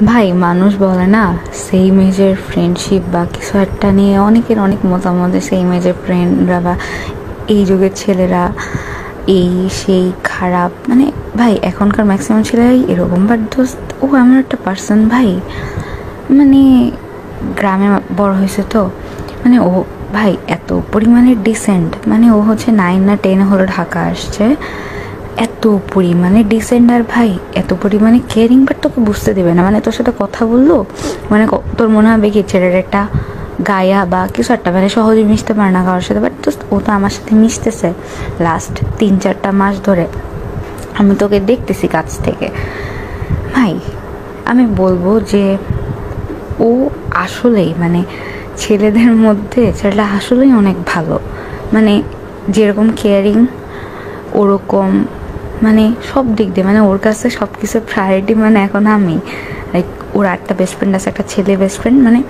ভাই মানুষ বলে না সেম এজের ফ্রেন্ডশিপ বা কিছু একটা নিয়ে অনেকের অনেক মতামত, সেম এজের ফ্রেন্ডরা বা এই যুগের ছেলেরা এই সেই খারাপ, মানে ভাই এখনকার ম্যাক্সিমাম ছেলেরাই এরকম। বাট দোস্ত ও এমন একটা পার্সন ভাই, মানে গ্রামে বড় হয়েছে তো, মানে ও ভাই এত পরিমাণে ডিসেন্ট, মানে ও হচ্ছে 9 না 10 হলো ঢাকা আসছে, এত পরিমাণে ডিসেন্ট আর ভাই এত পরিমাণে কেয়ারিং, বাট তোকে বুঝতে দেবে না, মানে তোর সাথে কথা বললো মানে তোর মনে হবে কি ছেলের একটা গায়া বা কিছু একটা, মানে সহজে মিশতে পারে না কারোর সাথে। বাট ও তো আমার সাথে মিশতেছে লাস্ট 3-4টা মাস ধরে, আমি তোকে দেখতেছি কাছ থেকে। ভাই আমি বলবো যে ও আসলেই মানে ছেলেদের মধ্যে ছেলেটা আসলেই অনেক ভালো, মানে যেরকম কেয়ারিং ওরকম, মানে সব দিক দিয়ে, মানে ওর কাছে সব কিছু প্রায়োরিটি, মানে এখন আমি লাইক ওর একটা বেস্ট ফ্রেন্ড আছে, একটা ছেলে বেস্ট ফ্রেন্ড, মানে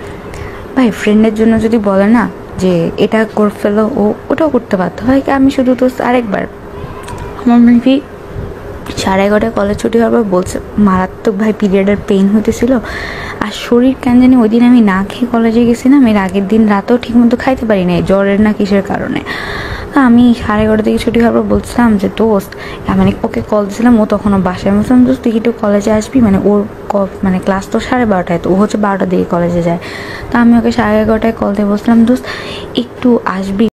ভাই ফ্রেন্ডের জন্য যদি বলে না যে এটা করে ফেলো, ও ওটাও করতে পারতো। ভাই আমি শুধু তো আরেকবার আমার মেবি 11:30 কলেজ ছুটি হওয়ার পর বলছে মারাত্মক ভাই পিরিয়ডের পেইন হইতেছিল, আর শরীর কেন জানি ওই দিন আমি না খেয়ে কলেজে গেছিলাম, এর আগের দিন রাতেও ঠিক মতো খাইতে পারি নাই জ্বরের না কিসের কারণে। আমি 11:30 থেকে ছুটি হওয়ার পর বলছিলাম যে দোস্ত, মানে ওকে কল দিয়েছিলাম, ও তখনও বাসায়, আমি বলছিলাম দোস্ত তুই একটু কলেজে আসবি, মানে ওর মানে ক্লাস তো 12:30, তো ও হচ্ছে 12টার দিকে কলেজে যায়। তো আমি ওকে 11:30 কল দিয়ে বলছিলাম দোস্ত একটু আসবি।